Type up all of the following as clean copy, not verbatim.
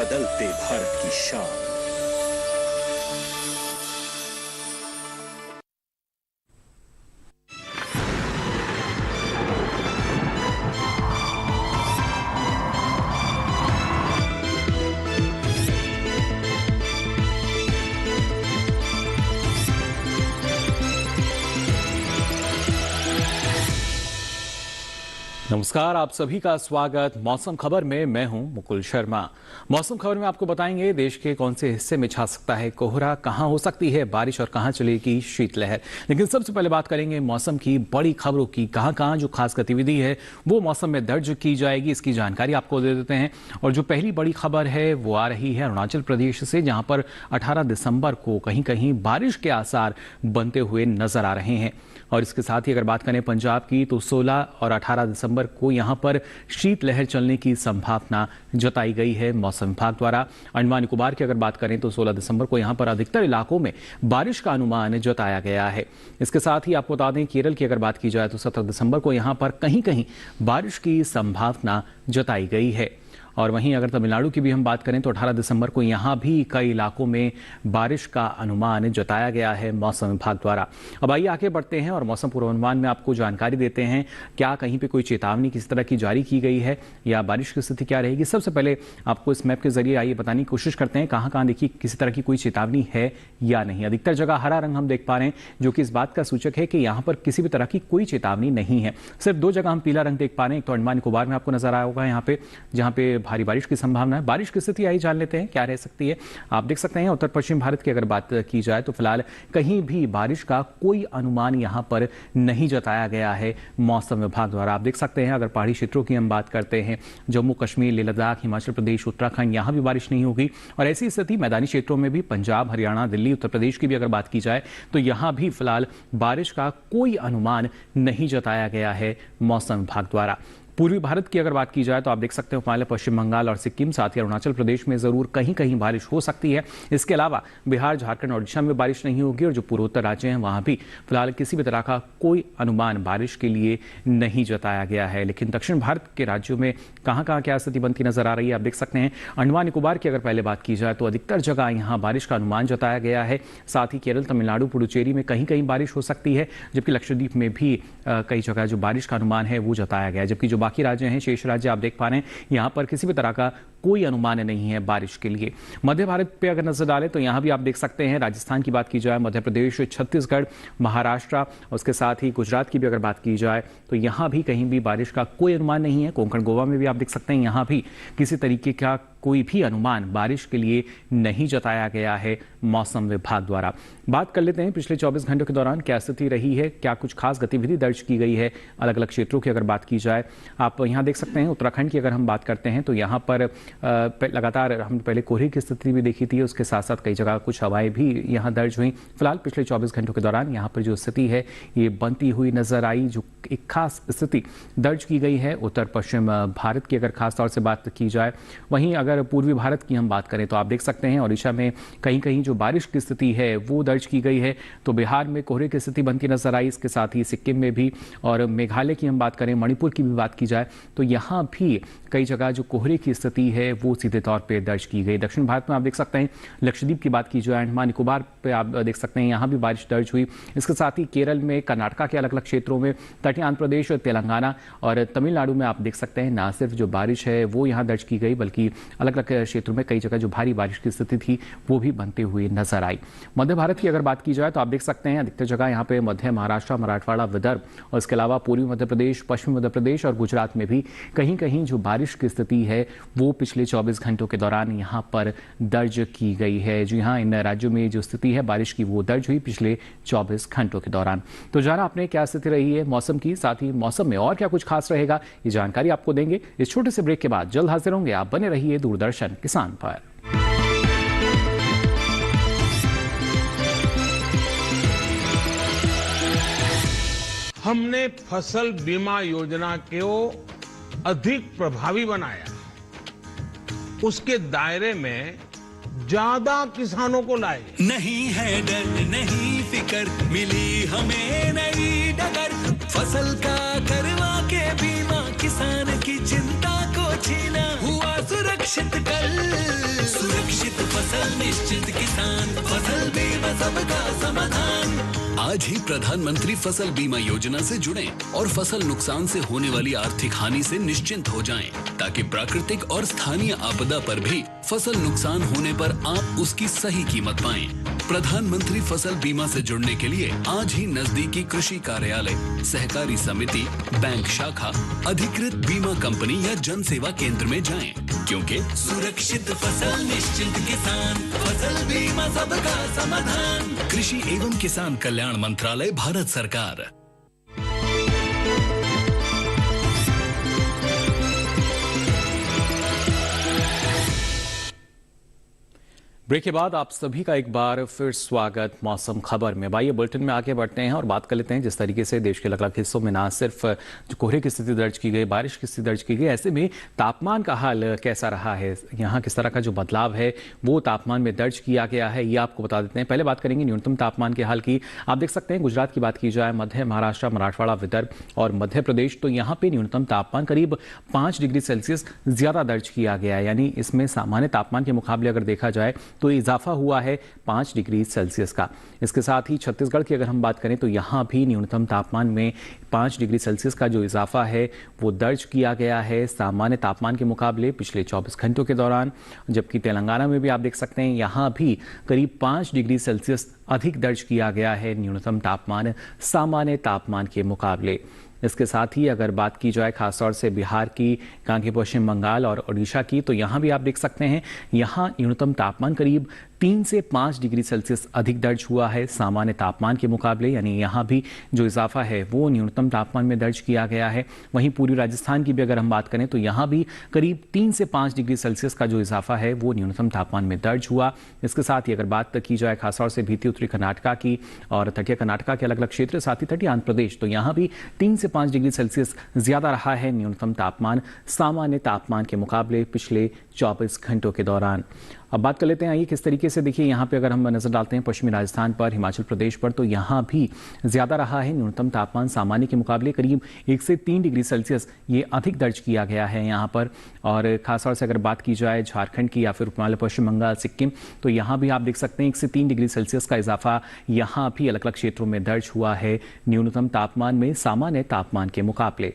बदलते भारत की शान। नमस्कार, आप सभी का स्वागत मौसम खबर में। मैं हूं मुकुल शर्मा। मौसम खबर में आपको बताएंगे देश के कौन से हिस्से में छा सकता है कोहरा, कहां हो सकती है बारिश और कहां चलेगी शीतलहर। लेकिन सबसे पहले बात करेंगे मौसम की बड़ी खबरों की। कहां कहां जो खास गतिविधि है वो मौसम में दर्ज की जाएगी, इसकी जानकारी आपको दे देते हैं। और जो पहली बड़ी खबर है वो आ रही है अरुणाचल प्रदेश से, जहां पर 18 दिसंबर को कहीं कहीं बारिश के आसार बनते हुए नजर आ रहे हैं। और इसके साथ ही अगर बात करें पंजाब की, तो 16 और 18 दिसंबर को यहां पर शीतलहर चलने की संभावना जताई गई है मौसम विभाग द्वारा। अंडमान निकोबार की अगर बात करें तो 16 दिसंबर को यहां पर अधिकतर इलाकों में बारिश का अनुमान जताया गया है। इसके साथ ही आपको बता दें केरल की अगर बात की जाए तो 17 दिसंबर को यहां पर कहीं कहीं बारिश की संभावना जताई गई है। और वहीं अगर तमिलनाडु की भी हम बात करें तो 18 दिसंबर को यहां भी कई इलाकों में बारिश का अनुमान जताया गया है मौसम विभाग द्वारा। अब आइए आगे बढ़ते हैं और मौसम पूर्वानुमान में आपको जानकारी देते हैं क्या कहीं पे कोई चेतावनी किसी तरह की जारी की गई है या बारिश की स्थिति क्या रहेगी। सबसे पहले आपको इस मैप के जरिए आइए बताने की कोशिश करते हैं कहां कहां देखिए किसी तरह की कोई चेतावनी है या नहीं। अधिकतर जगह हरा रंग हम देख पा रहे हैं, जो कि इस बात का सूचक है कि यहां पर किसी भी तरह की कोई चेतावनी नहीं है। सिर्फ दो जगह हम पीला रंग देख पा रहे हैं। एक तो अंडमान निकोबार में आपको नजर आया होगा यहाँ पे, जहां पे भारी बारिश की संभावना है। बारिश की स्थिति आई जान लेते हैं क्या रह सकती है। आप देख सकते हैं उत्तर पश्चिम भारत की अगर बात की जाए तो फिलहाल कहीं भी बारिश का कोई अनुमान यहां पर नहीं जताया गया है मौसम विभाग द्वारा। आप देख सकते हैं अगर पहाड़ी क्षेत्रों की हम बात करते हैं, जम्मू कश्मीर, लेह लद्दाख, हिमाचल प्रदेश, उत्तराखंड, यहां भी बारिश नहीं होगी। और ऐसी स्थिति मैदानी क्षेत्रों में भी पंजाब, हरियाणा, दिल्ली, उत्तर प्रदेश की भी अगर बात की जाए तो यहां भी फिलहाल बारिश का कोई अनुमान नहीं जताया गया है मौसम विभाग द्वारा। पूर्वी भारत की अगर बात की जाए तो आप देख सकते हो हिमालय, पश्चिम बंगाल और सिक्किम, साथ ही अरुणाचल प्रदेश में जरूर कहीं कहीं बारिश हो सकती है। इसके अलावा बिहार, झारखंड और ओडिशा में बारिश नहीं होगी। और जो पूर्वोत्तर राज्य हैं वहां भी फिलहाल किसी भी तरह का कोई अनुमान बारिश के लिए नहीं जताया गया है। लेकिन दक्षिण भारत के राज्यों में कहां कहां क्या स्थिति बनती नजर आ रही है आप देख सकते हैं। अंडमान निकोबार की अगर पहले बात की जाए तो अधिकतर जगह यहां बारिश का अनुमान जताया गया है। साथ ही केरल, तमिलनाडु, पुडुचेरी में कहीं कहीं बारिश हो सकती है, जबकि लक्षद्वीप में भी कई जगह जो बारिश का अनुमान है वो जताया गया है। जबकि जो बाकी राज्य हैं, शेष राज्य आप देख पा रहे हैं, यहां पर किसी भी तरह का कोई अनुमान नहीं है बारिश के लिए। मध्य भारत पे अगर नजर डालें तो यहां भी आप देख सकते हैं, राजस्थान की बात की जाए, मध्य प्रदेश, छत्तीसगढ़, महाराष्ट्र, उसके साथ ही गुजरात की भी अगर बात की जाए तो यहां भी कहीं भी बारिश का कोई अनुमान नहीं है। कोंकण, गोवा में भी आप देख सकते हैं, यहां भी किसी तरीके का कोई भी अनुमान बारिश के लिए नहीं जताया गया है मौसम विभाग द्वारा। बात कर लेते हैं पिछले 24 घंटों के दौरान क्या स्थिति रही है, क्या कुछ खास गतिविधि दर्ज की गई है अलग अलग क्षेत्रों की अगर बात की जाए। आप यहां देख सकते हैं उत्तराखंड की अगर हम बात करते हैं तो यहां पर लगातार हमने पहले कोहरे की स्थिति भी देखी थी, उसके साथ साथ कई जगह कुछ हवाएं भी यहां दर्ज हुई। फिलहाल पिछले 24 घंटों के दौरान यहां पर जो स्थिति है ये बनती हुई नजर आई। जो एक खास स्थिति दर्ज की गई है उत्तर पश्चिम भारत की अगर खास तौर से बात की जाए। वहीं अगर पूर्वी भारत की हम बात करें तो आप देख सकते हैं ओडिशा में कहीं कहीं जो बारिश की स्थिति है वो दर्ज की गई है। तो बिहार में कोहरे की स्थिति बनती नजर आई, इसके साथ ही सिक्किम में भी। और मेघालय की हम बात करें, मणिपुर की भी बात की जाए तो यहां भी कई जगह जो कोहरे की स्थिति है वो सीधे तौर पे दर्ज की गई। दक्षिण भारत में आप देख सकते हैं, लक्षद्वीप की बात की जाए, अंडमान निकोबार पे आप देख सकते हैं यहां भी बारिश दर्ज हुई। इसके साथ ही केरल में, कर्नाटका के अलग अलग क्षेत्रों में, तटीय आंध्र प्रदेश, तेलंगाना और तमिलनाडु में आप देख सकते हैं ना सिर्फ जो बारिश है वो यहां दर्ज की गई, बल्कि अलग अलग क्षेत्रों में कई जगह जो भारी बारिश की स्थिति थी वो भी बनते हुए नजर आई। मध्य भारत की अगर बात की जाए तो आप देख सकते हैं अधिकतर जगह यहाँ पे मध्य महाराष्ट्र, मराठवाड़ा, विदर्भ और इसके अलावा पूर्वी मध्य प्रदेश, पश्चिमी मध्य प्रदेश और गुजरात में भी कहीं कहीं जो बारिश की स्थिति है वो पिछले 24 घंटों के दौरान यहाँ पर दर्ज की गई है। जी हाँ, इन राज्यों में जो स्थिति है बारिश की वो दर्ज हुई पिछले 24 घंटों के दौरान। तो जाना आपने क्या स्थिति रही है मौसम की, साथ ही मौसम में और क्या कुछ खास रहेगा ये जानकारी आपको देंगे इस छोटे से ब्रेक के बाद। जल्द हाजिर होंगे, आप बने रहिए दूरदर्शन किसान पर। हमने फसल बीमा योजना को अधिक प्रभावी बनाया, उसके दायरे में ज्यादा किसानों को लाए। नहीं है डर, नहीं फिकर, मिली हमें नई डगर। फसल का करवा के बीमा, किसान की चिंता को छीना, हुआ सुरक्षित कल। सुरक्षित फसल निश्चित किसान, फसल बीमा सबका समाधान। आज ही प्रधानमंत्री फसल बीमा योजना से जुड़ें और फसल नुकसान से होने वाली आर्थिक हानि से निश्चिंत हो जाएं, ताकि प्राकृतिक और स्थानीय आपदा पर भी फसल नुकसान होने पर आप उसकी सही कीमत पाएं। प्रधानमंत्री फसल बीमा से जुड़ने के लिए आज ही नजदीकी कृषि कार्यालय, सहकारी समिति, बैंक शाखा, अधिकृत बीमा कंपनी या जन सेवा केंद्र में जाएं, क्योंकि सुरक्षित फसल निश्चिंत किसान, फसल बीमा सबका समाधान। कृषि एवं किसान कल्याण मंत्रालय, भारत सरकार। ब्रेक के बाद आप सभी का एक बार फिर स्वागत मौसम खबर में। आइए बुलेटिन में आगे बढ़ते हैं और बात कर लेते हैं जिस तरीके से देश के अलग अलग हिस्सों में ना सिर्फ जो कोहरे की स्थिति दर्ज की गई, बारिश की स्थिति दर्ज की गई, ऐसे में तापमान का हाल कैसा रहा है, यहाँ किस तरह का जो बदलाव है वो तापमान में दर्ज किया गया है, ये आपको बता देते हैं। पहले बात करेंगे न्यूनतम तापमान के हाल की। आप देख सकते हैं गुजरात की बात की जाए, मध्य महाराष्ट्र, मराठवाड़ा, विदर्भ और मध्य प्रदेश, तो यहाँ पे न्यूनतम तापमान करीब 5 डिग्री सेल्सियस ज्यादा दर्ज किया गया है। यानी इसमें सामान्य तापमान के मुकाबले अगर देखा जाए तो इजाफा हुआ है 5 डिग्री सेल्सियस का। इसके साथ ही छत्तीसगढ़ की अगर हम बात करें तो यहाँ भी न्यूनतम तापमान में 5 डिग्री सेल्सियस का जो इजाफा है वो दर्ज किया गया है सामान्य तापमान के मुकाबले पिछले 24 घंटों के दौरान। जबकि तेलंगाना में भी आप देख सकते हैं यहाँ भी करीब 5 डिग्री सेल्सियस अधिक दर्ज किया गया है न्यूनतम तापमान सामान्य तापमान के मुकाबले। इसके साथ ही अगर बात की जाए खासतौर से बिहार की, कांके पश्चिम बंगाल और ओडिशा की, तो यहाँ भी आप देख सकते हैं यहाँ न्यूनतम तापमान करीब 3 से 5 डिग्री सेल्सियस अधिक दर्ज हुआ है सामान्य तापमान के मुकाबले। यानी यहाँ भी जो इजाफा है वो न्यूनतम तापमान में दर्ज किया गया है। वहीं पूर्वी राजस्थान की भी अगर हम बात करें तो यहाँ भी करीब 3 से 5 डिग्री सेल्सियस का जो इजाफा है वो न्यूनतम तापमान में दर्ज हुआ। इसके साथ ही अगर बात की जाए खासतौर से बीती उत्तरी कर्नाटका की और तटीय कर्नाटका के अलग अलग क्षेत्र, साथ ही तटीय आंध्र प्रदेश, तो यहाँ भी 3 से 5 डिग्री सेल्सियस ज्यादा रहा है न्यूनतम तापमान सामान्य तापमान के मुकाबले पिछले 24 घंटों के दौरान। अब बात कर लेते हैं आइए किस तरीके से। देखिए यहाँ पे अगर हम नजर डालते हैं पश्चिमी राजस्थान पर, हिमाचल प्रदेश पर, तो यहाँ भी ज्यादा रहा है न्यूनतम तापमान सामान्य के मुकाबले करीब 1 से 3 डिग्री सेल्सियस ये अधिक दर्ज किया गया है यहाँ पर। और खासतौर से अगर बात की जाए झारखंड की या फिर उपमहाद्वीप पश्चिम बंगाल, सिक्किम, तो यहाँ भी आप देख सकते हैं 1 से 3 डिग्री सेल्सियस का इजाफा यहाँ भी अलग अलग क्षेत्रों में दर्ज हुआ है न्यूनतम तापमान में सामान्य तापमान के मुकाबले।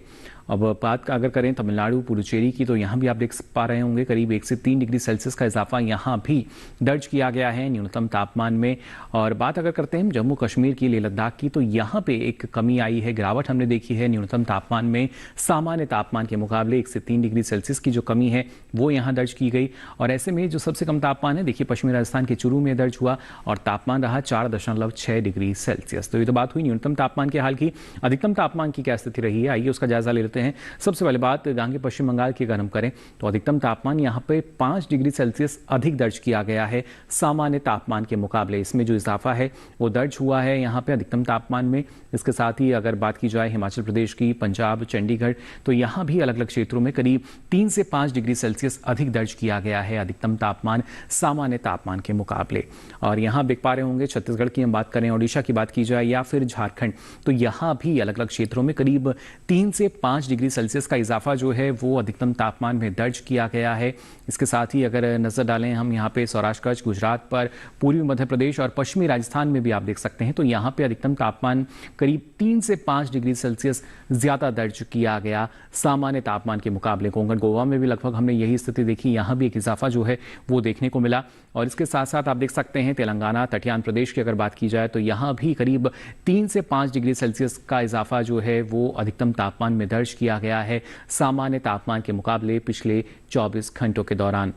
अब बात अगर करें तमिलनाडु, पुडुचेरी की, तो यहाँ भी आप देख पा रहे होंगे करीब 1 से 3 डिग्री सेल्सियस का इजाफा यहाँ भी दर्ज किया गया है न्यूनतम तापमान में। और बात अगर करते हैं जम्मू कश्मीर की, लेह लद्दाख की, तो यहाँ पे एक कमी आई है, गिरावट हमने देखी है न्यूनतम तापमान में सामान्य तापमान के मुकाबले 1 से 3 डिग्री सेल्सियस की जो कमी है वो यहाँ दर्ज की गई। और ऐसे में जो सबसे कम तापमान है देखिए पश्चिमी राजस्थान के चूरू में दर्ज हुआ और तापमान रहा 4.6 डिग्री सेल्सियस। तो ये तो बात हुई न्यूनतम तापमान के हाल की। अधिकतम तापमान की क्या स्थिति रही है, आइए उसका जायजा ले लेते हैं। सबसे पहले बात गांगे पश्चिम बंगाल की अगर हम करें तो अधिकतम तापमान यहाँ पे 5 डिग्री सेल्सियस अधिक दर्ज किया गया है सामान्य तापमान के मुकाबले। इसमें जो इजाफा है वो दर्ज हुआ है यहाँ पे अधिकतम तापमान में। इसके साथ ही अगर बात की जाए हिमाचल प्रदेश की, पंजाब, चंडीगढ़, तो यहाँ भी अलग अलग क्षेत्रों में करीब 3 से 5 डिग्री सेल्सियस अधिक दर्ज किया गया है अधिकतम तापमान सामान्य तापमान के मुकाबले। और यहाँ देख पा रहे होंगे छत्तीसगढ़ की हम बात करें, ओडिशा की बात की जाए या फिर झारखंड, तो यहाँ भी अलग अलग क्षेत्रों में करीब 3 से 5 डिग्री सेल्सियस का इजाफा जो है वो अधिकतम तापमान में दर्ज किया गया है। इसके साथ ही अगर नजर डालें हम यहाँ पे सौराष्ट्र कच्छ, गुजरात पर, पूर्वी मध्य प्रदेश और पश्चिमी राजस्थान में भी आप देख सकते हैं तो यहाँ पे अधिकतम तापमान करीब 3 से 5 डिग्री सेल्सियस ज्यादा दर्ज किया गया सामान्य तापमान के मुकाबले। कोंकण गोवा में भी लगभग हमने यही स्थिति देखी, यहाँ भी एक इजाफा जो है वो देखने को मिला। और इसके साथ साथ आप देख सकते हैं तेलंगाना, तटीय आंध्र प्रदेश की अगर बात की जाए तो यहाँ भी करीब 3 से 5 डिग्री सेल्सियस का इजाफा जो है वो अधिकतम तापमान में दर्ज किया गया है सामान्य तापमान के मुकाबले पिछले 24 घंटों के दौरान।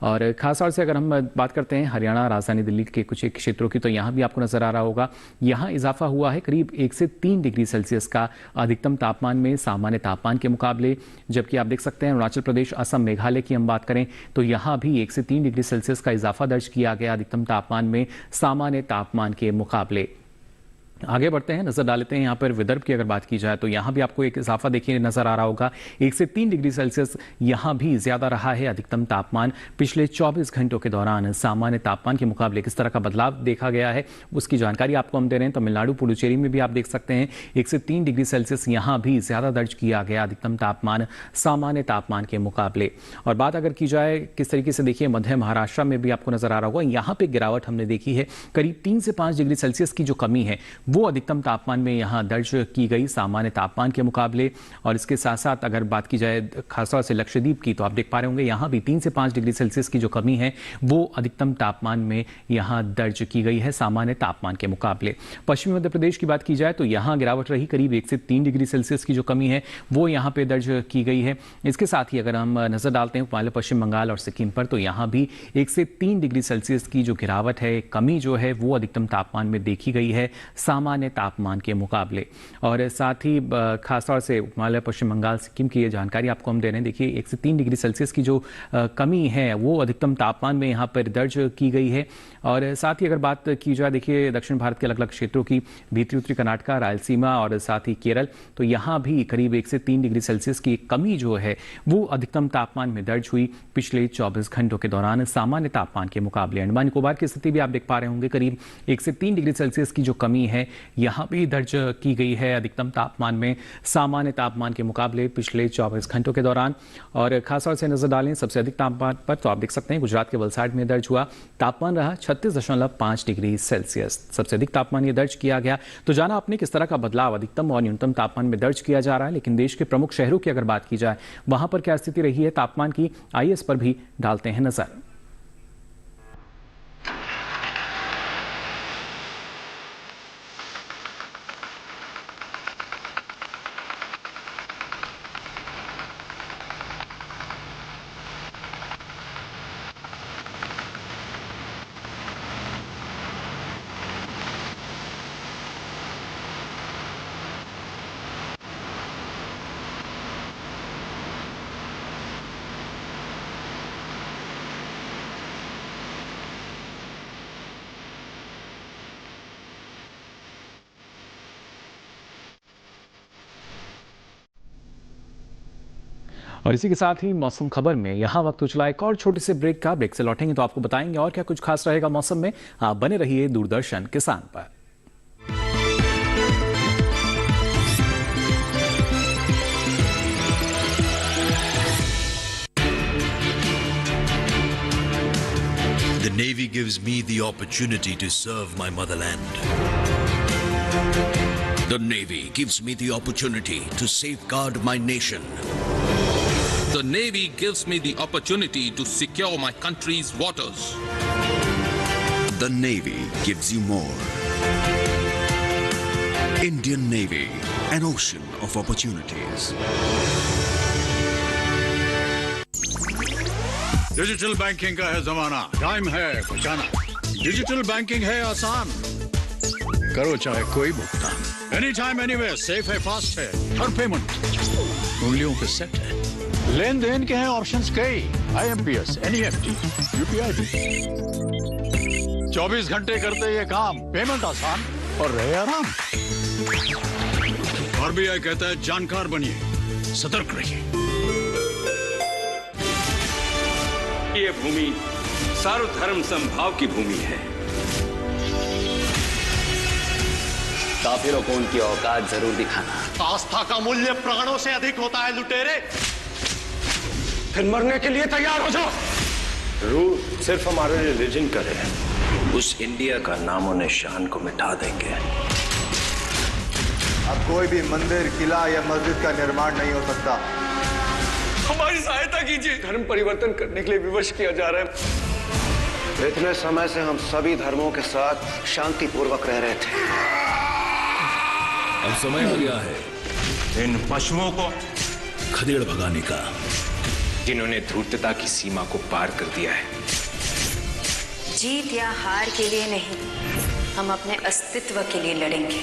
और खासतौर से अगर हम बात करते हैं हरियाणा, राजधानी दिल्ली के कुछ एक क्षेत्रों की, तो यहाँ भी आपको नजर आ रहा होगा यहाँ इजाफा हुआ है करीब 1 से 3 डिग्री सेल्सियस का अधिकतम तापमान में सामान्य तापमान के मुकाबले। जबकि आप देख सकते हैं अरुणाचल प्रदेश, असम, मेघालय की हम बात करें तो यहाँ भी 1 से 3 डिग्री सेल्सियस का इजाफा दर्ज किया गया अधिकतम तापमान में सामान्य तापमान के मुकाबले। आगे बढ़ते हैं, नजर डालते हैं यहाँ पर विदर्भ की अगर बात की जाए तो यहाँ भी आपको एक इजाफा देखिए नजर आ रहा होगा। 1 से 3 डिग्री सेल्सियस यहाँ भी ज्यादा रहा है अधिकतम तापमान। पिछले 24 घंटों के दौरान सामान्य तापमान के मुकाबले किस तरह का बदलाव देखा गया है उसकी जानकारी आपको हम दे रहे हैं। तमिलनाडु पुडुचेरी में भी आप देख सकते हैं 1 से 3 डिग्री सेल्सियस यहाँ भी ज्यादा दर्ज किया गया अधिकतम तापमान सामान्य तापमान के मुकाबले। और बात अगर की जाए किस तरीके से, देखिए मध्य महाराष्ट्र में भी आपको नजर आ रहा होगा, यहाँ पे गिरावट हमने देखी है। करीब 3 से 5 डिग्री सेल्सियस की जो कमी है वो अधिकतम तापमान में यहां दर्ज की गई सामान्य तापमान के मुकाबले। और इसके साथ साथ अगर बात की जाए खासतौर से लक्षद्वीप की, तो आप देख पा रहे होंगे यहां भी 3 से 5 डिग्री सेल्सियस की जो कमी है वो अधिकतम तापमान में यहां दर्ज की गई है सामान्य तापमान के मुकाबले। पश्चिमी मध्य प्रदेश की बात की जाए तो यहां गिरावट रही, करीब 1 से 3 डिग्री सेल्सियस की जो कमी है वो यहां पे दर्ज की गई है। इसके साथ ही अगर हम नजर डालते हैं हिमालय पश्चिम बंगाल और सिक्किम पर, तो यहां भी 1 से 3 डिग्री सेल्सियस की जो गिरावट है, कमी जो है वो अधिकतम तापमान में देखी गई है सामान्य तापमान के मुकाबले। और साथ ही खासतौर से हिमालय पश्चिम बंगाल सिक्किम की ये जानकारी आपको हम दे रहे हैं। देखिए 1 से 3 डिग्री सेल्सियस की जो कमी है वो अधिकतम तापमान में यहाँ पर दर्ज की गई है। और साथ ही अगर बात की जाए, देखिए दक्षिण भारत के अलग अलग क्षेत्रों की, भीतरी उत्तरी कर्नाटका, रायलसीमा और साथ ही केरल, तो यहाँ भी करीब 1 से 3 डिग्री सेल्सियस की कमी जो है वो अधिकतम तापमान में दर्ज हुई पिछले 24 घंटों के दौरान सामान्य तापमान के मुकाबले। अंडमान निकोबार की स्थिति भी आप देख पा रहे होंगे, करीब 1 से 3 डिग्री सेल्सियस की जो कमी है यहाँ भी दर्ज की गई है अधिकतम तापमान में सामान्य तापमान के मुकाबले पिछले 24 घंटों के दौरान। और खासतौर से नजर डालें सबसे अधिक तापमान पर, तो आप देख सकते हैं गुजरात के वलसाड में दर्ज हुआ तापमान रहा 36.5 डिग्री सेल्सियस, सबसे अधिक तापमान ये दर्ज किया गया। तो जाना आपने किस तरह का बदलाव अधिकतम और न्यूनतम तापमान में दर्ज किया जा रहा है। लेकिन देश के प्रमुख शहरों की अगर बात की जाए वहां पर क्या स्थिति रही है तापमान की, आइए इस पर भी डालते हैं नजर। और इसी के साथ ही मौसम खबर में यहाँ वक्त हो चला एक और छोटे से ब्रेक का। ब्रेक से लौटेंगे तो आपको बताएंगे और क्या कुछ खास रहेगा मौसम में। आप बने रहिए दूरदर्शन किसान पर। The Navy gives me the opportunity to serve my motherland. The Navy gives me the opportunity to safeguard my nation. The Navy gives me the opportunity to secure my country's waters. The Navy gives you more. Indian Navy, an ocean of opportunities. Digital banking का है जमाना, time है बचाना। Digital banking है आसान, करो चाहे कोई भुगतान, एनी टाइम एनीवेयर, सेफ है, फास्ट है, हर पेमेंट उंगलियों पे सेट है। लेन देन के हैं ऑप्शंस कई, IMPS, NEFT, UPI भी। 24 घंटे करते ये काम, पेमेंट आसान और रहे आराम। RBI कहता है जानकार बनिए, सतर्क रहिए। ये भूमि सर्वधर्म समभाव की भूमि है। काफिरों को उनकी औकात जरूर दिखाना। आस्था का मूल्य प्राणों से अधिक होता है लुटेरे, फिर मरने के लिए तैयार हो जाओ। रूल सिर्फ हमारे रिलीजन का है, उस इंडिया का नामो निशान को मिटा देंगे। अब कोई भी मंदिर, किला या मस्जिद का निर्माण नहीं हो सकता। हमारी सहायता कीजिए, धर्म परिवर्तन करने के लिए विवश किया जा रहा है। इतने समय से हम सभी धर्मों के साथ शांतिपूर्वक रह रहे थे। अब समय हो गया है इन पशुओं को खदेड़ भगाने का, जिन्होंने धूर्तता की सीमा को पार कर दिया है। जीत या हार के लिए नहीं, हम अपने अस्तित्व के लिए लड़ेंगे।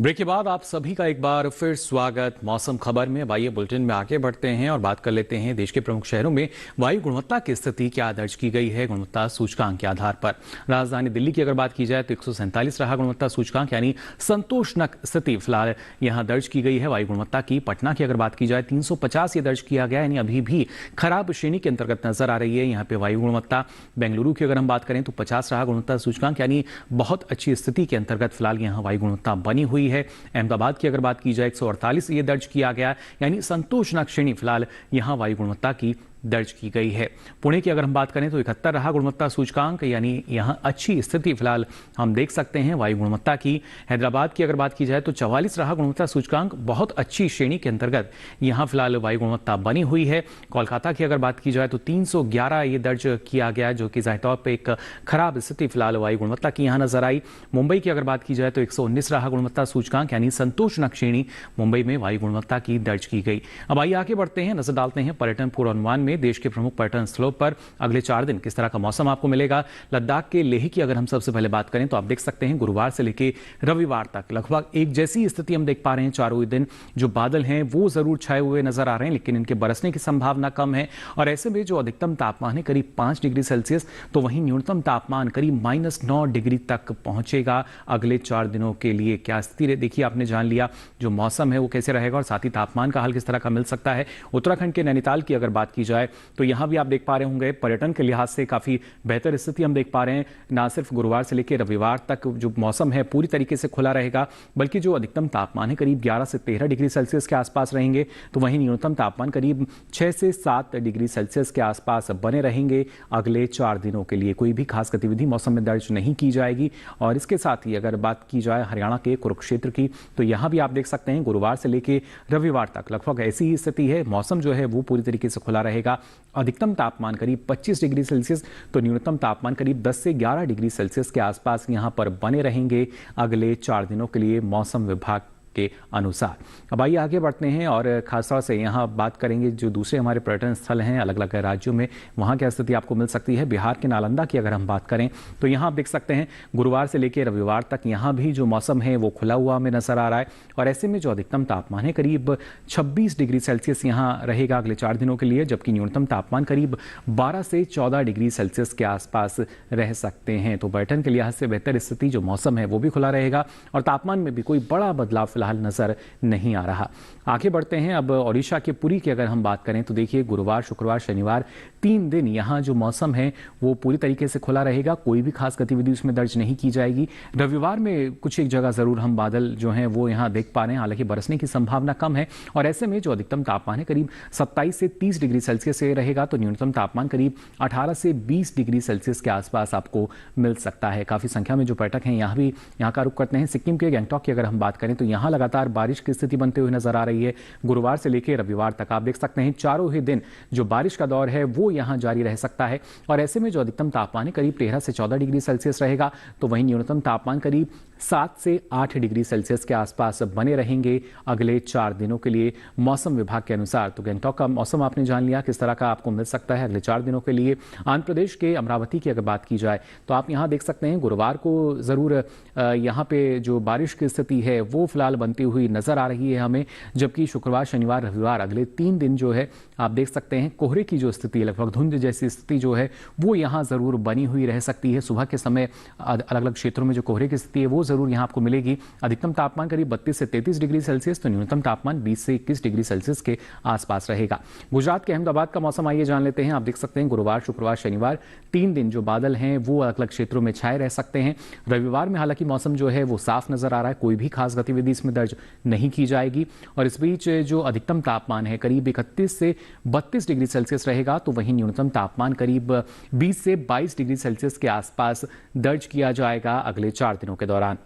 ब्रेक के बाद आप सभी का एक बार फिर स्वागत मौसम खबर में। आइए बुलेटिन में आगे बढ़ते हैं और बात कर लेते हैं देश के प्रमुख शहरों में वायु गुणवत्ता की स्थिति क्या दर्ज की गई है गुणवत्ता सूचकांक के आधार पर। राजधानी दिल्ली की अगर बात की जाए तो 147 रहा गुणवत्ता सूचकांक, यानी संतोषजनक स्थिति फिलहाल यहां दर्ज की गई है वायु गुणवत्ता की। पटना की अगर बात की जाए 350 ये दर्ज किया गया, यानी अभी भी खराब श्रेणी के अंतर्गत नजर आ रही है यहाँ पे वायु गुणवत्ता। बेंगलुरु की अगर हम बात करें तो 50 रहा गुणवत्ता सूचकांक, यानी बहुत अच्छी स्थिति के अंतर्गत फिलहाल यहाँ वायु गुणवत्ता बनी हुई है। अहमदाबाद की अगर बात की जाए 148 ये दर्ज किया गया, यानी संतोषजनक श्रेणी फिलहाल यहां वायु गुणवत्ता की दर्ज की गई है। पुणे की अगर हम बात करें तो 71 रहा गुणवत्ता सूचकांक, यानी यहां अच्छी स्थिति फिलहाल हम देख सकते हैं वायु गुणवत्ता की। हैदराबाद की अगर बात की जाए तो 44 रहा गुणवत्ता सूचकांक, बहुत अच्छी श्रेणी के अंतर्गत यहां फिलहाल वायु गुणवत्ता बनी हुई है। कोलकाता की अगर बात की जाए तो 311 ये दर्ज किया गया, जो कि जाहिर तौर पर एक खराब स्थिति फिलहाल वायु गुणवत्ता की यहां नजर आई। मुंबई की अगर बात की जाए तो 119 रहा गुणवत्ता सूचकांक, यानी संतोषजनक श्रेणी मुंबई में वायु गुणवत्ता की दर्ज की गई। अब आइए आगे बढ़ते हैं, नजर डालते हैं पर्यटन पूर्वानुमान में। देश के प्रमुख पर्यटन स्थलों पर अगले 4 दिन किस तरह का मौसम आपको मिलेगा। लद्दाख के लेह की अगर हम सबसे पहले बात करें तो आप देख सकते हैं गुरुवार से लेकर रविवार तक लगभग एक जैसी स्थिति हम देख पा रहे हैं। चारों ही दिन जो बादल हैं वो जरूर छाए हुए नजर आ रहे हैं, लेकिन इनके बरसने की संभावना कम है। और ऐसे में जो अधिकतम तापमान है करीब 5 डिग्री सेल्सियस, तो वहीं न्यूनतम तापमान करीब -9 डिग्री तक पहुंचेगा अगले 4 दिनों के लिए। क्या स्थिति देखिए, आपने जान लिया जो मौसम है वो कैसे रहेगा और साथ ही तापमान का हाल किस तरह का मिल सकता है। उत्तराखंड के नैनीताल की अगर बात की जाए तो यहां भी आप देख पा रहे होंगे पर्यटन के लिहाज से काफी बेहतर स्थिति हम देख पा रहे हैं। ना सिर्फ गुरुवार से लेकर रविवार तक जो मौसम है पूरी तरीके से खुला रहेगा, बल्कि जो अधिकतम तापमान है करीब 11 से 13 डिग्री सेल्सियस के आसपास रहेंगे, तो वहीं न्यूनतम तापमान करीब 6 से 7 डिग्री सेल्सियस के आसपास बने रहेंगे अगले 4 दिनों के लिए। कोई भी खास गतिविधि मौसम में दर्ज नहीं की जाएगी। और इसके साथ ही अगर बात की जाए हरियाणा के कुरुक्षेत्र की, तो यहां भी आप देख सकते हैं गुरुवार से लेकर रविवार तक लगभग ऐसी ही स्थिति है। मौसम जो है वो पूरी तरीके से खुला रहेगा। अधिकतम तापमान करीब 25 डिग्री सेल्सियस, तो न्यूनतम तापमान करीब 10 से 11 डिग्री सेल्सियस के आसपास यहां पर बने रहेंगे अगले 4 दिनों के लिए मौसम विभाग के अनुसार। अब आइए आगे बढ़ते हैं और खासतौर से यहाँ बात करेंगे जो दूसरे हमारे पर्यटन स्थल हैं अलग अलग राज्यों में, वहाँ क्या स्थिति आपको मिल सकती है। बिहार के नालंदा की अगर हम बात करें तो यहाँ आप देख सकते हैं गुरुवार से लेकर रविवार तक यहाँ भी जो मौसम है वो खुला हुआ हमें नजर आ रहा है। और ऐसे में जो अधिकतम तापमान है करीब 26 डिग्री सेल्सियस यहाँ रहेगा अगले 4 दिनों के लिए, जबकि न्यूनतम तापमान करीब 12 से 14 डिग्री सेल्सियस के आसपास रह सकते हैं। तो पर्यटन के लिहाज से बेहतर स्थिति, जो मौसम है वो भी खुला रहेगा और तापमान में भी कोई बड़ा बदलाव फिलहाल नजर नहीं आ रहा। आगे बढ़ते हैं, अब ओडिशा के पुरी की अगर हम बात करें तो देखिए गुरुवार, शुक्रवार, शनिवार 3 दिन यहाँ जो मौसम है वो पूरी तरीके से खुला रहेगा। कोई भी खास गतिविधि उसमें दर्ज नहीं की जाएगी। रविवार में कुछ एक जगह जरूर हम बादल जो हैं वो यहाँ देख पा रहे हैं, हालांकि बरसने की संभावना कम है। और ऐसे में जो अधिकतम तापमान है करीब 27 से 30 डिग्री सेल्सियस से रहेगा, तो न्यूनतम तापमान करीब 18 से 20 डिग्री सेल्सियस के आसपास आपको मिल सकता है। काफी संख्या में जो पर्यटक हैं यहाँ का रुख करते हैं। सिक्किम के गैंगटॉक की अगर हम बात करें तो यहाँ लगातार बारिश की स्थिति बनते हुए नजर आ रही है। गुरुवार से लेकर रविवार तक आप देख सकते हैं चारों ही दिन जो बारिश का दौर है वो यहां जारी रह सकता है। और ऐसे में जो अधिकतम तापमान है करीब 13 से 14 डिग्री सेल्सियस रहेगा, तो वहीं न्यूनतम तापमान करीब 7 से 8 डिग्री सेल्सियस के आसपास बने रहेंगे अगले 4 दिनों के लिए मौसम विभाग के अनुसार। तो गैंगटॉक का मौसम आपने जान लिया किस तरह का आपको मिल सकता है अगले 4 दिनों के लिए। आंध्र प्रदेश के अमरावती की अगर बात की जाए तो आप यहाँ देख सकते हैं गुरुवार को जरूर यहाँ पे जो बारिश की स्थिति है वो फिलहाल बनती हुई नजर आ रही है हमें, जबकि शुक्रवार, शनिवार, रविवार अगले 3 दिन जो है आप देख सकते हैं कोहरे की जो स्थिति है, लगभग धुंध जैसी स्थिति जो है वो यहाँ जरूर बनी हुई रह सकती है। सुबह के समय अलग अलग क्षेत्रों में जो कोहरे की स्थिति है वो जरूर यहाँ आपको मिलेगी। अधिकतम तापमान करीब 32 से 33 डिग्री सेल्सियस, तो न्यूनतम तापमान 20 से 21 डिग्री सेल्सियस के आसपास रहेगा। गुजरात के अहमदाबाद का मौसम आइए जान लेते हैं। आप देख सकते हैं गुरुवार, शुक्रवार, शनिवार 3 दिन जो बादल हैं वो अलग अलग क्षेत्रों में छाए रह सकते हैं। रविवार में हालांकि मौसम जो है वो साफ नजर आ रहा है, कोई भी खास गतिविधि इसमें दर्ज नहीं की जाएगी। और इस बीच जो अधिकतम तापमान है करीब 31 से 32 डिग्री सेल्सियस रहेगा, तो वहीं न्यूनतम तापमान करीब 20 से 22 डिग्री सेल्सियस के आसपास दर्ज किया जाएगा अगले 4 दिनों के दौरान।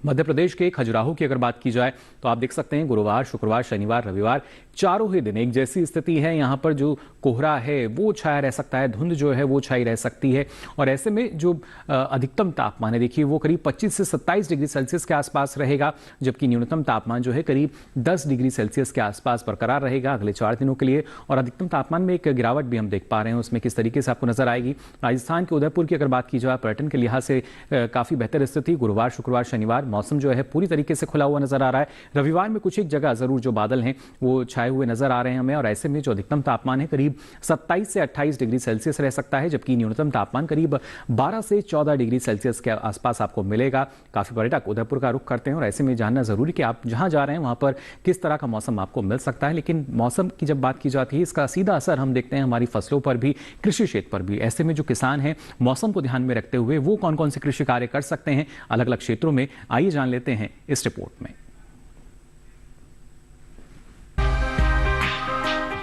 मध्य प्रदेश के खजुराहो की अगर बात की जाए तो आप देख सकते हैं गुरुवार, शुक्रवार, शनिवार, रविवार चारों ही दिन एक जैसी स्थिति है। यहाँ पर जो कोहरा है वो छाया रह सकता है, धुंध जो है वो छाई रह सकती है। और ऐसे में जो अधिकतम तापमान है देखिए वो करीब 25 से 27 डिग्री सेल्सियस के आसपास रहेगा, जबकि न्यूनतम तापमान जो है करीब 10 डिग्री सेल्सियस के आसपास बरकरार रहेगा अगले 4 दिनों के लिए। और अधिकतम तापमान में एक गिरावट भी हम देख पा रहे हैं, उसमें किस तरीके से आपको नजर आएगी। राजस्थान के उदयपुर की अगर बात की जाए पर्यटन के लिहाज से काफी बेहतर स्थिति। गुरुवार, शुक्रवार, शनिवार मौसम जो है पूरी तरीके से खुला हुआ नजर आ रहा है। रविवार में कुछ एक जगह जरूर जो बादल हैं वो छाए हुए नजर आ रहे हैं हमें, और ऐसे में जो अधिकतम तापमान है करीब 27 से 28 डिग्री सेल्सियस रह सकता है, जबकि न्यूनतम तापमान करीब 12 से 14 डिग्री सेल्सियस के आसपास आपको मिलेगा। काफी पर्यटक उदयपुर का रुख करते हैं और ऐसे में जानना जरूरी कि आप जहां जा रहे हैं वहां पर किस तरह का मौसम आपको मिल सकता है। लेकिन मौसम की जब बात की जाती है इसका सीधा असर हम देखते हैं हमारी फसलों पर भी, कृषि क्षेत्र पर भी। ऐसे में जो किसान हैं मौसम को ध्यान में रखते हुए वो कौन कौन से कृषि कार्य कर सकते हैं अलग अलग क्षेत्रों में, आइए जान लेते हैं इस रिपोर्ट में।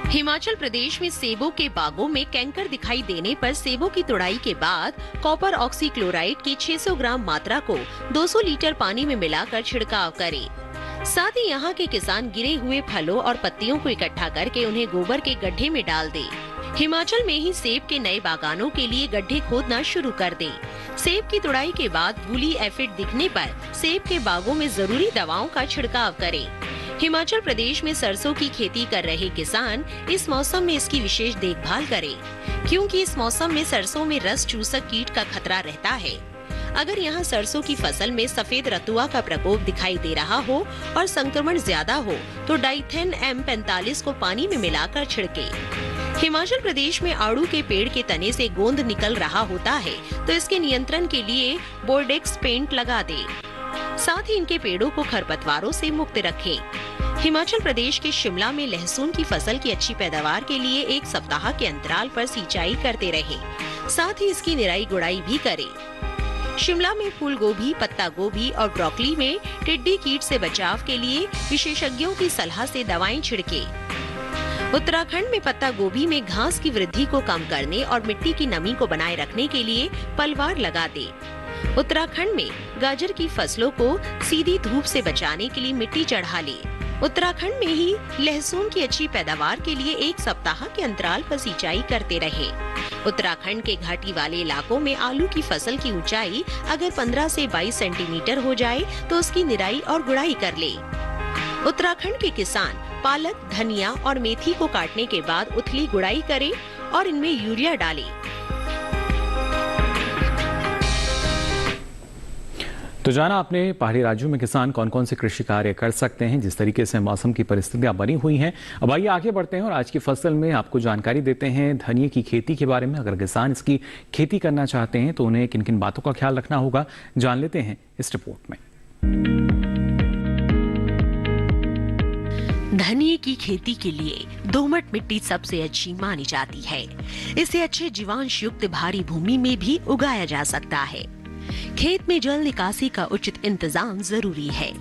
हिमाचल प्रदेश में सेबों के बागों में कैंकर दिखाई देने पर सेबों की तुड़ाई के बाद कॉपर ऑक्सीक्लोराइड की 600 ग्राम मात्रा को 200 लीटर पानी में मिलाकर छिड़काव करें। साथ ही यहाँ के किसान गिरे हुए फलों और पत्तियों को इकट्ठा करके उन्हें गोबर के गड्ढे में डाल दें। हिमाचल में ही सेब के नए बागानों के लिए गड्ढे खोदना शुरू कर दें। सेब की तुड़ाई के बाद बूली एफिड दिखने पर सेब के बागों में जरूरी दवाओं का छिड़काव करें। हिमाचल प्रदेश में सरसों की खेती कर रहे किसान इस मौसम में इसकी विशेष देखभाल करें, क्योंकि इस मौसम में सरसों में रस चूसक कीट का खतरा रहता है। अगर यहाँ सरसों की फसल में सफेद रतुआ का प्रकोप दिखाई दे रहा हो और संक्रमण ज्यादा हो तो डाइथेन M45 को पानी में मिलाकर छिड़के। हिमाचल प्रदेश में आड़ू के पेड़ के तने से गोंद निकल रहा होता है तो इसके नियंत्रण के लिए बोर्डेक्स पेंट लगा दे। साथ ही इनके पेड़ों को खरपतवारों से मुक्त रखें। हिमाचल प्रदेश के शिमला में लहसुन की फसल की अच्छी पैदावार के लिए 1 सप्ताह के अंतराल पर सिंचाई करते रहें। साथ ही इसकी निराई गुड़ाई भी करें। शिमला में फूल गोभी, पत्ता गोभी और ब्रोकली में टिड्डी कीट से बचाव के लिए विशेषज्ञों की सलाह से दवाएं छिड़के। उत्तराखंड में पत्ता गोभी में घास की वृद्धि को कम करने और मिट्टी की नमी को बनाए रखने के लिए पलवार लगा दे। उत्तराखंड में गाजर की फसलों को सीधी धूप से बचाने के लिए मिट्टी चढ़ा ले। उत्तराखंड में ही लहसुन की अच्छी पैदावार के लिए 1 सप्ताह के अंतराल पर सिंचाई करते रहे। उत्तराखंड के घाटी वाले इलाकों में आलू की फसल की ऊंचाई अगर 15 से 22 सेंटीमीटर हो जाए तो उसकी निराई और गुड़ाई कर ले। उत्तराखंड के किसान पालक, धनिया और मेथी को काटने के बाद उथली गुड़ाई करें और इनमें यूरिया डालें। तो जाना आपने पहाड़ी राज्यों में किसान कौन कौन से कृषि कार्य कर सकते हैं, जिस तरीके से मौसम की परिस्थितियां बनी हुई हैं। अब आइए आगे बढ़ते हैं और आज की फसल में आपको जानकारी देते हैं धनिये की खेती के बारे में। अगर किसान इसकी खेती करना चाहते हैं तो उन्हें किन किन बातों का ख्याल रखना होगा, जान लेते हैं इस रिपोर्ट में। धनिये की खेती के लिए दोमट मिट्टी सबसे अच्छी मानी जाती है। इसे अच्छे जीवांश युक्त भारी भूमि में भी उगाया जा सकता है। खेत में जल निकासी का उचित इंतजाम जरूरी है।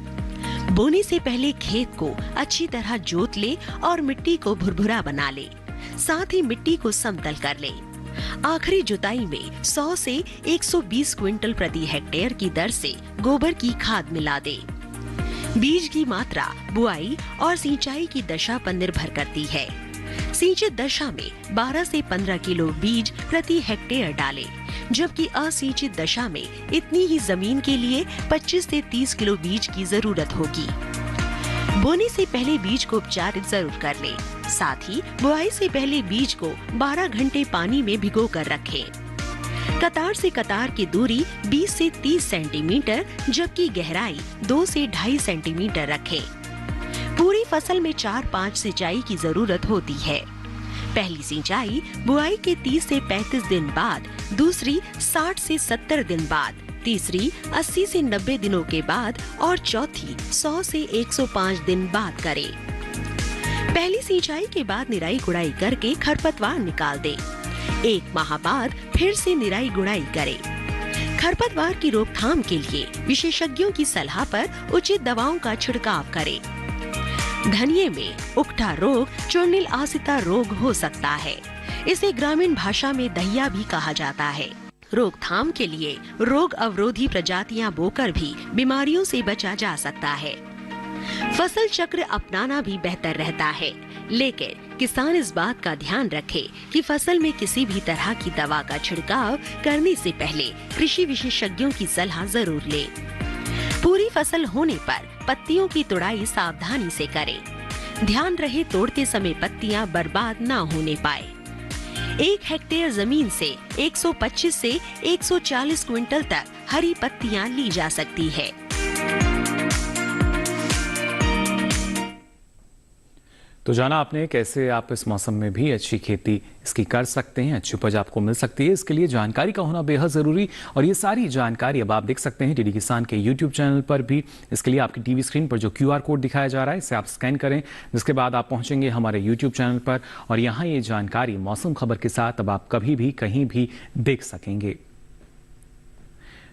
बोने से पहले खेत को अच्छी तरह जोत ले और मिट्टी को भुरभुरा बना ले। साथ ही मिट्टी को समतल कर ले। आखिरी जुताई में 100 से 120 क्विंटल प्रति हेक्टेयर की दर से गोबर की खाद मिला दे। बीज की मात्रा बुआई और सिंचाई की दशा पर निर्भर करती है। सिंचित दशा में 12 से 15 किलो बीज प्रति हेक्टेयर डालें, जबकि असिंचित दशा में इतनी ही जमीन के लिए 25 से 30 किलो बीज की जरूरत होगी। बोने से पहले बीज को उपचारित जरूर कर लें। साथ ही बुआई से पहले बीज को 12 घंटे पानी में भिगो कर रखें। कतार से कतार की दूरी 20 से 30 सेंटीमीटर, जबकि गहराई 2 से 2.5 सेंटीमीटर रखें। पूरी फसल में 4-5 सिंचाई की जरूरत होती है। पहली सिंचाई बुआई के 30 से 35 दिन बाद, दूसरी 60 से 70 दिन बाद, तीसरी 80 से 90 दिनों के बाद और चौथी 100 से 105 दिन बाद करें। पहली सिंचाई के बाद निराई गुड़ाई करके खरपतवार निकाल दें। 1 माह बाद फिर से निराई गुड़ाई करें। खरपतवार की रोकथाम के लिए विशेषज्ञों की सलाह पर उचित दवाओं का छिड़काव करें। धनिये में उकठा रोग चूर्णिल आसिता रोग हो सकता है। इसे ग्रामीण भाषा में दहिया भी कहा जाता है। रोकथाम के लिए रोग अवरोधी प्रजातियां बोकर भी बीमारियों से बचा जा सकता है। फसल चक्र अपनाना भी बेहतर रहता है, लेकिन किसान इस बात का ध्यान रखे कि फसल में किसी भी तरह की दवा का छिड़काव करने से पहले कृषि विशेषज्ञों की सलाह जरूर ले। पूरी फसल होने पर पत्तियों की तुड़ाई सावधानी से करें। ध्यान रहे तोड़ते समय पत्तियां बर्बाद न होने पाए। 1 हेक्टेयर जमीन से 125 से 140 क्विंटल तक हरी पत्तियां ली जा सकती है। तो जाना आपने कैसे आप इस मौसम में भी अच्छी खेती इसकी कर सकते हैं, अच्छी उपज आपको मिल सकती है। इसके लिए जानकारी का होना बेहद ज़रूरी, और ये सारी जानकारी अब आप देख सकते हैं डीडी किसान के यूट्यूब चैनल पर भी। इसके लिए आपकी टीवी स्क्रीन पर जो QR कोड दिखाया जा रहा है इसे आप स्कैन करें, जिसके बाद आप पहुंचेंगे हमारे यूट्यूब चैनल पर, और यहाँ ये जानकारी मौसम खबर के साथ अब आप कभी भी कहीं भी देख सकेंगे।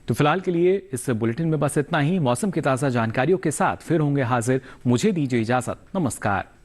तो फिलहाल के लिए इस बुलेटिन में बस इतना ही। मौसम की ताज़ा जानकारियों के साथ फिर होंगे हाजिर। मुझे दीजिए इजाज़त। नमस्कार।